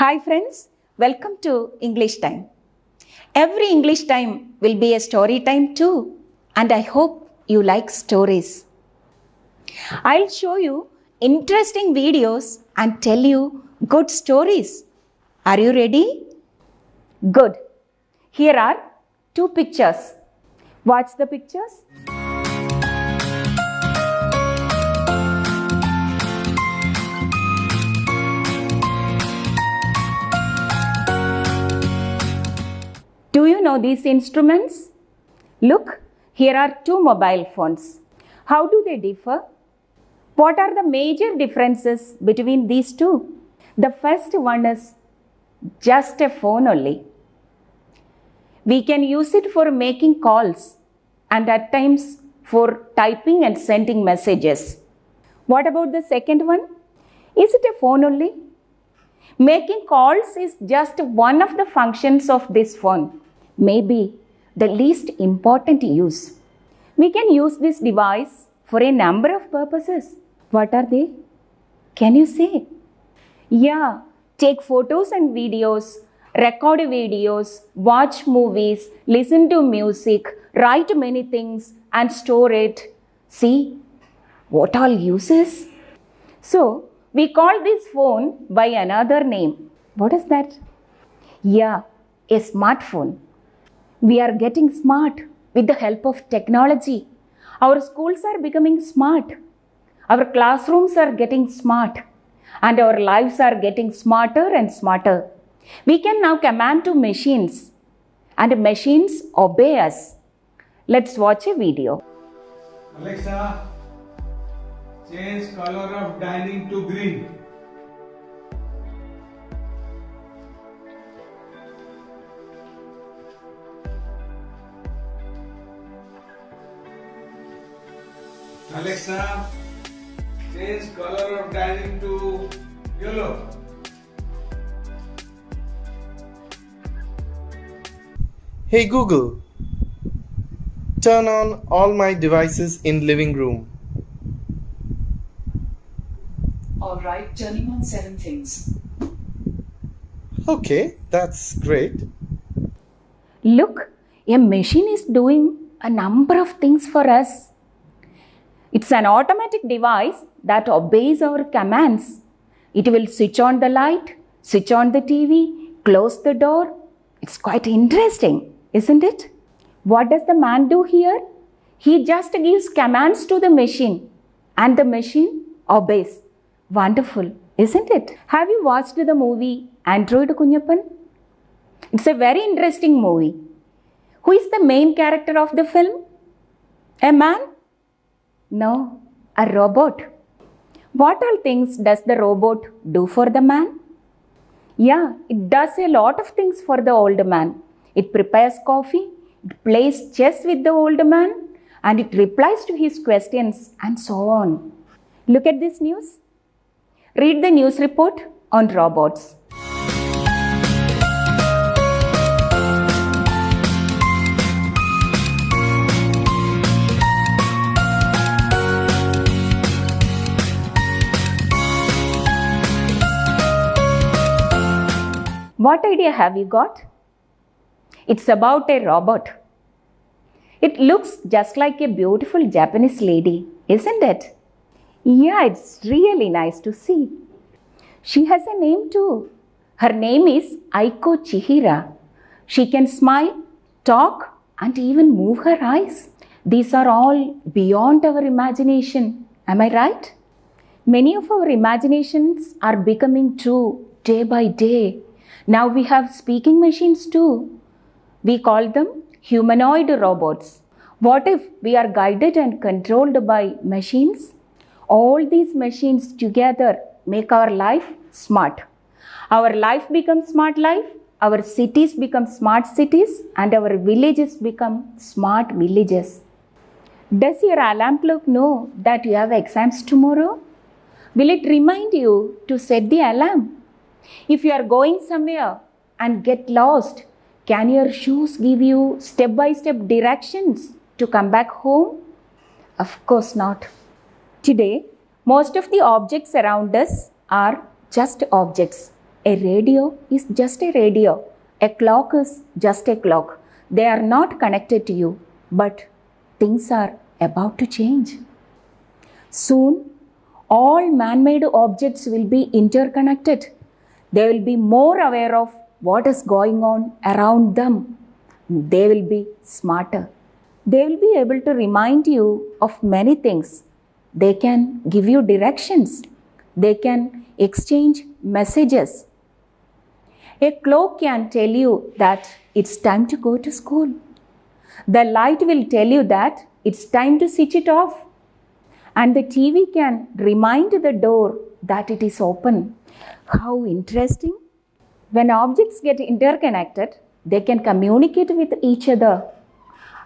Hi friends, welcome to English Time. Every English time will be a story time too, and I hope you like stories. I'll show you interesting videos and tell you good stories. Are you ready? Good. Here are two pictures. Watch the pictures. Do you know these instruments? Look, here are two mobile phones. How do they differ? What are the major differences between these two? The first one is just a phone only. We can use it for making calls and at times for typing and sending messages. What about the second one? Is it a phone only? Making calls is just one of the functions of this phone. Maybe the least important use. We can use this device for a number of purposes. What are they? Can you say? Yeah, take photos and videos, record videos, watch movies, listen to music, write many things and store it. See, what all uses? So, we call this phone by another name. What is that? Yeah, a smartphone. We are getting smart with the help of technology. Our schools are becoming smart. Our classrooms are getting smart. And our lives are getting smarter and smarter. We can now command to machines. And machines obey us. Let's watch a video. Alexa, change color of dining to green. Alexa, change color of dining to yellow. Hey Google, turn on all my devices in living room. Alright, turning on 7 things. Okay, that's great. Look, a machine is doing a number of things for us. It's an automatic device that obeys our commands. It will switch on the light, switch on the TV, close the door. It's quite interesting, isn't it? What does the man do here? He just gives commands to the machine and the machine obeys. Wonderful, isn't it? Have you watched the movie Android Kunyappan? It's a very interesting movie. Who is the main character of the film? A man? No, a robot. What all things does the robot do for the man? Yeah, it does a lot of things for the old man. It prepares coffee, it plays chess with the old man, and it replies to his questions and so on. Look at this news. Read the news report on robots. What idea have you got? It's about a robot. It looks just like a beautiful Japanese lady, isn't it? Yeah, it's really nice to see. She has a name too. Her name is Aiko Chihira. She can smile, talk, and even move her eyes. These are all beyond our imagination. Am I right? Many of our imaginations are becoming true day by day. Now we have speaking machines too. We call them humanoid robots. What if we are guided and controlled by machines? All these machines together make our life smart. Our life becomes smart life, our cities become smart cities, and our villages become smart villages. Does your alarm clock know that you have exams tomorrow? Will it remind you to set the alarm? If you are going somewhere and get lost, can your shoes give you step-by-step directions to come back home? Of course not. Today, most of the objects around us are just objects. A radio is just a radio. A clock is just a clock. They are not connected to you, but things are about to change. Soon, all man-made objects will be interconnected. They will be more aware of what is going on around them. They will be smarter. They will be able to remind you of many things. They can give you directions. They can exchange messages. A clock can tell you that it's time to go to school. The light will tell you that it's time to switch it off. And the TV can remind the door that it is open. How interesting! When objects get interconnected, they can communicate with each other.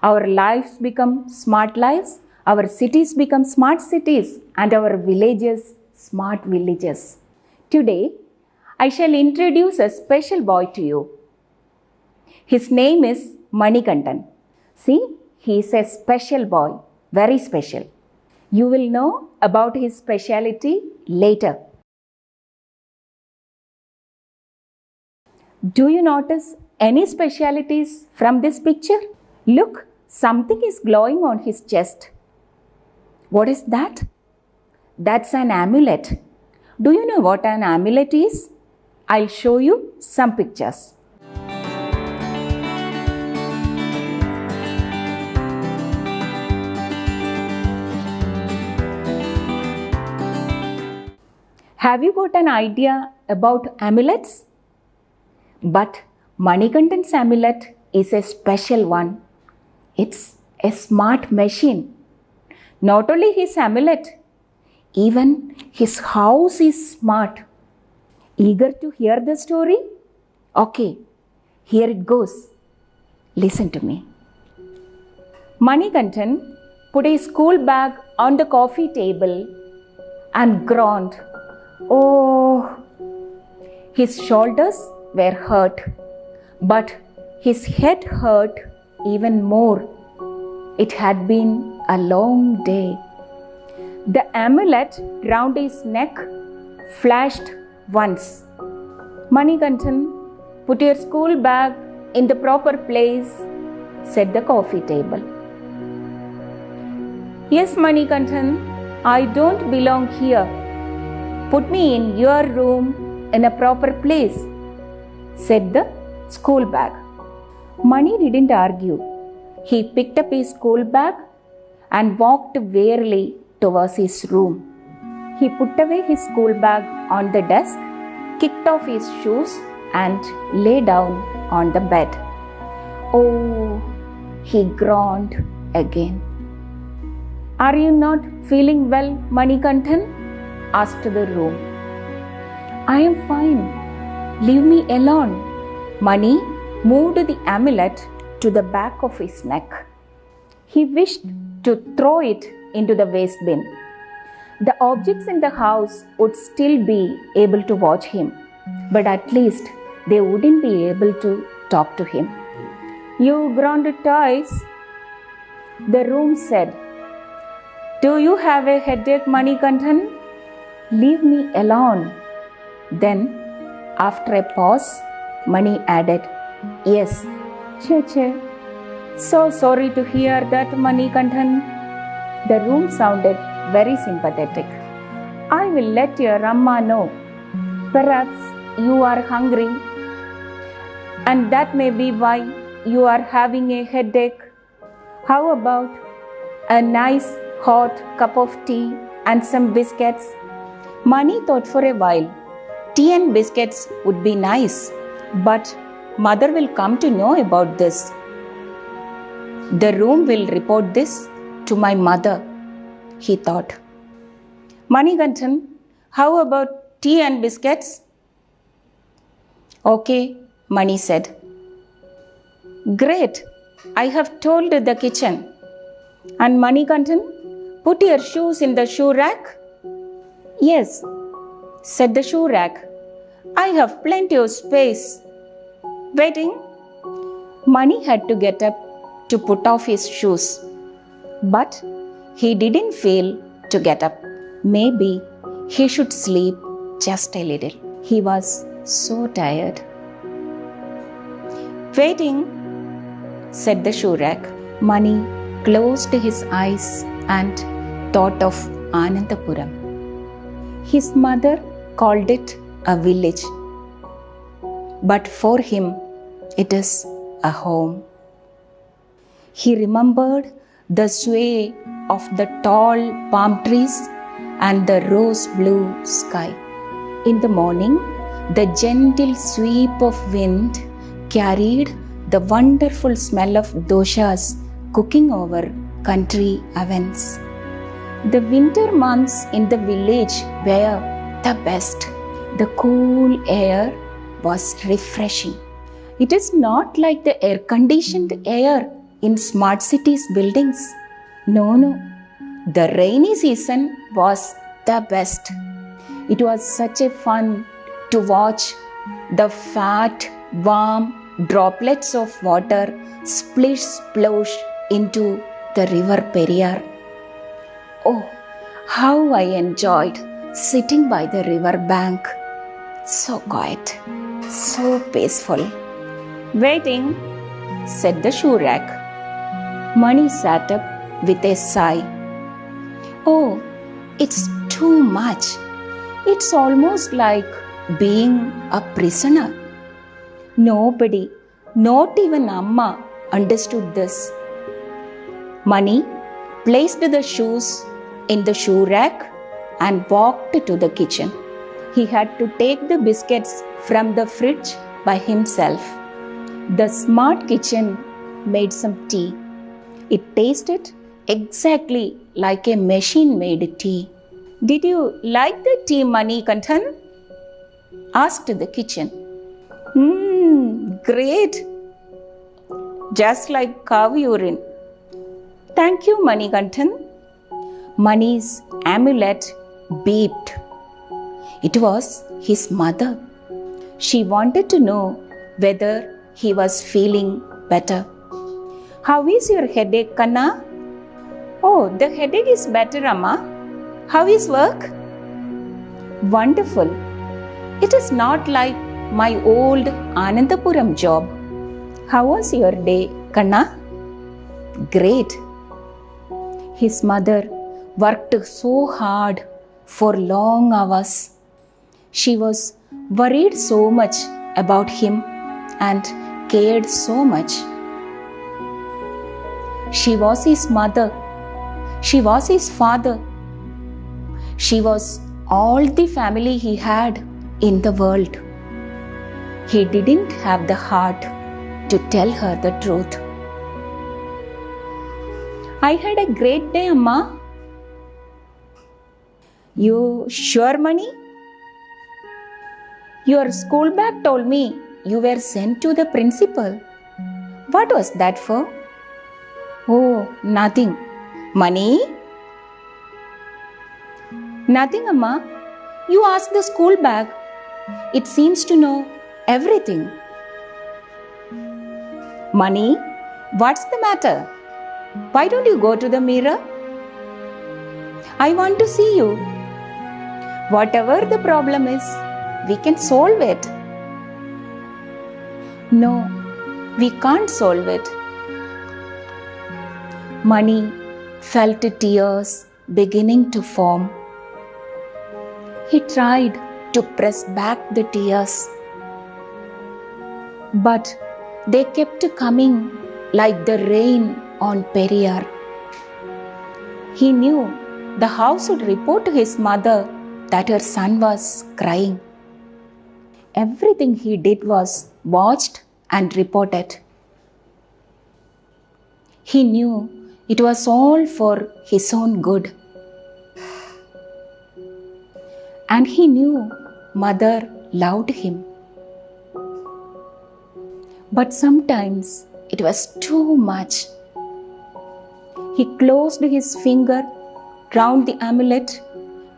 Our lives become smart lives, our cities become smart cities, and our villages smart villages. Today, I shall introduce a special boy to you. His name is Manikantan. See, he is a special boy, very special. You will know about his speciality later. Do you notice any specialities from this picture? Look, something is glowing on his chest. What is that? That's an amulet. Do you know what an amulet is? I'll show you some pictures. Have you got an idea about amulets? But Manikantan's amulet is a special one. It's a smart machine. Not only his amulet, even his house is smart. Eager to hear the story? Okay, here it goes. Listen to me. Manikantan put his school bag on the coffee table and groaned. Oh, his shoulders were hurt, but his head hurt even more. It had been a long day. The amulet round his neck flashed once. Manikantan, put your school bag in the proper place, said the coffee table. Yes, Manikantan, I don't belong here. Put me in your room in a proper place, said the school bag. Mani didn't argue. He picked up his school bag and walked wearily towards his room. He put away his school bag on the desk, kicked off his shoes, and lay down on the bed. Oh, he groaned again. Are you not feeling well, Manikantan? Asked the room. I am fine. Leave me alone. Mani moved the amulet to the back of his neck. He wished to throw it into the waste bin. The objects in the house would still be able to watch him, but at least they wouldn't be able to talk to him. You grounded toys, the room said. Do you have a headache, Manikantan? Leave me alone. Then, after a pause, Mani added, Yes, Che. So sorry to hear that, Manikanthan. The room sounded very sympathetic. I will let your Amma know. Perhaps you are hungry, and that may be why you are having a headache. How about a nice hot cup of tea and some biscuits? Mani thought for a while. Tea and biscuits would be nice, but mother will come to know about this. The room will report this to my mother, he thought. Manikanthan, how about tea and biscuits? Okay, Mani said. Great, I have told the kitchen. And Manikanthan, put your shoes in the shoe rack? Yes, said the shoe rack. I have plenty of space. Waiting. Mani had to get up to put off his shoes. But he didn't fail to get up. Maybe he should sleep just a little. He was so tired. Waiting, said the shoe rack. Mani closed his eyes and thought of Anandapuram. His mother called it a village, but for him it is a home. He remembered the sway of the tall palm trees and the rose blue sky. In the morning, the gentle sweep of wind carried the wonderful smell of doshas cooking over country ovens. The winter months in the village were the best. The cool air was refreshing. It is not like the air-conditioned air in smart cities buildings. No. The rainy season was the best. It was such a fun to watch the fat, warm droplets of water splish-splosh into the river Periyar. Oh, how I enjoyed sitting by the river bank. So quiet, so peaceful. Waiting, said the shoe rack. Mani sat up with a sigh. Oh, it's too much. It's almost like being a prisoner. Nobody, not even Amma, understood this. Mani placed the shoes in the shoe rack and walked to the kitchen. He had to take the biscuits from the fridge by himself. The smart kitchen made some tea. It tasted exactly like a machine-made tea. Did you like the tea, Manikanthan? Asked the kitchen. Great. Just like cow urine. Thank you, Manikanthan. Mani's amulet beeped. It was his mother. She wanted to know whether he was feeling better. How is your headache, Kanna? Oh, the headache is better, Amma. How is work? Wonderful. It is not like my old Anandapuram job. How was your day, Kanna? Great. His mother worked so hard for long hours. She was worried so much about him and cared so much. She was his mother. She was his father. She was all the family he had in the world. He didn't have the heart to tell her the truth. I had a great day, Amma. You sure, Mani? Your school bag told me you were sent to the principal. What was that for? Oh, nothing. Mani? Nothing, Amma. You ask the school bag. It seems to know everything. Mani, what's the matter? Why don't you go to the mirror? I want to see you. Whatever the problem is, we can solve it. No, We can't solve it. Mani felt tears beginning to form. He tried to press back the tears, but they kept coming like the rain on Periyar. He knew the house would report to his mother that her son was crying. Everything he did was watched and reported. He knew it was all for his own good. And he knew mother loved him. But sometimes it was too much. He closed his finger round the amulet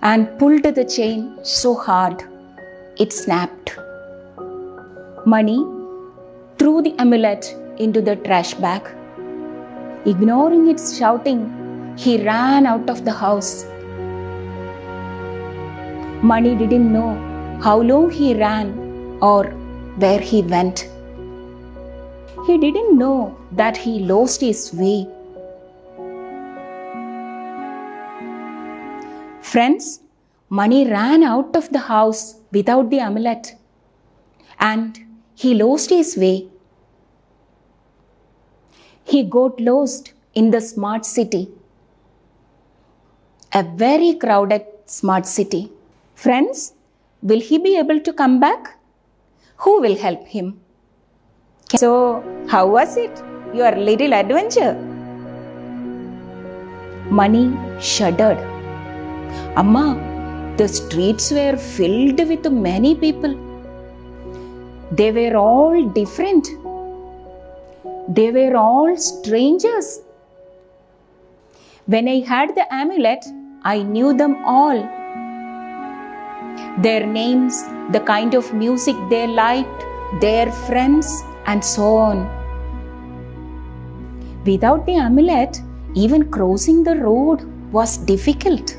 and pulled the chain so hard it snapped. Mani threw the amulet into the trash bag. Ignoring its shouting, he ran out of the house. Mani didn't know how long he ran or where he went. He didn't know that he lost his way. Friends, Mani ran out of the house without the amulet and he lost his way. He got lost in the smart city, a very crowded smart city. Friends, will he be able to come back? Who will help him? So, how was it, your little adventure? Mani shuddered. Amma, the streets were filled with many people. They were all different. They were all strangers. When I had the amulet, I knew them all. Their names, the kind of music they liked, their friends, and so on. Without the amulet, even crossing the road was difficult.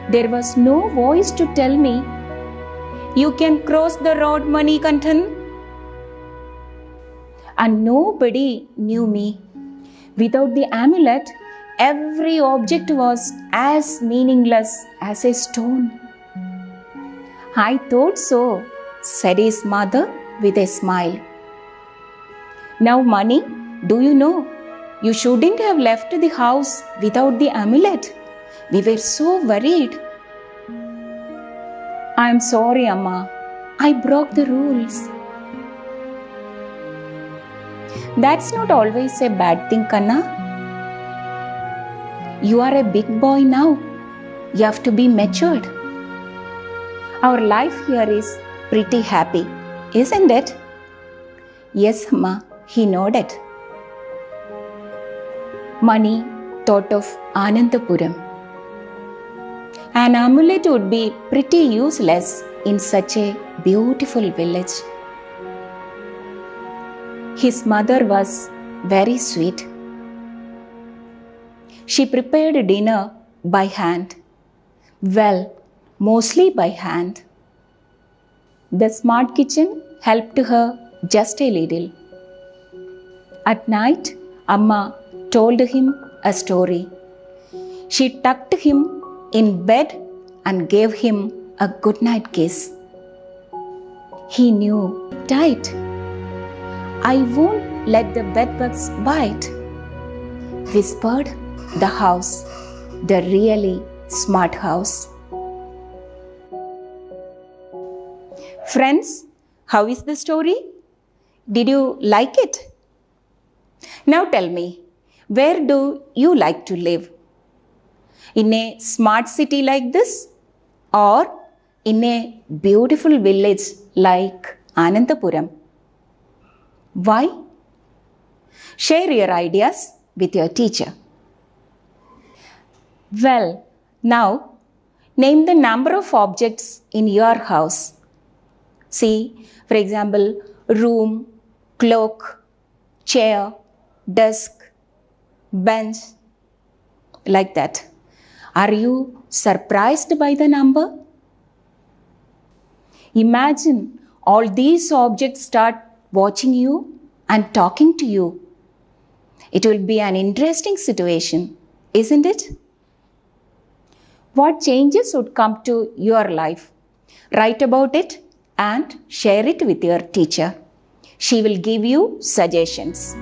There was no voice to tell me, "You can cross the road, Manikantan." And nobody knew me. Without the amulet, every object was as meaningless as a stone. I thought so, said his mother with a smile. Now, Mani, do you know, you shouldn't have left the house without the amulet. We were so worried. I am sorry, Amma. I broke the rules. That's not always a bad thing, Kanna. You are a big boy now. You have to be matured. Our life here is pretty happy, isn't it? Yes, Amma, he nodded. Mani thought of Anandapuram. An amulet would be pretty useless in such a beautiful village. His mother was very sweet. She prepared dinner by hand. Well, mostly by hand. The smart kitchen helped her just a little. At night, Amma told him a story. She tucked him in bed and gave him a goodnight kiss. He knew tight. I won't let the bedbugs bite, whispered the house, the really smart house. Friends, how is the story? Did you like it? Now tell me, where do you like to live? In a smart city like this, or in a beautiful village like Anandapuram? Why? Share your ideas with your teacher. Well, now name the number of objects in your house. See, for example, room, clock, chair, desk, bench, like that. Are you surprised by the number? Imagine all these objects start watching you and talking to you. It will be an interesting situation, isn't it? What changes would come to your life? Write about it and share it with your teacher. She will give you suggestions.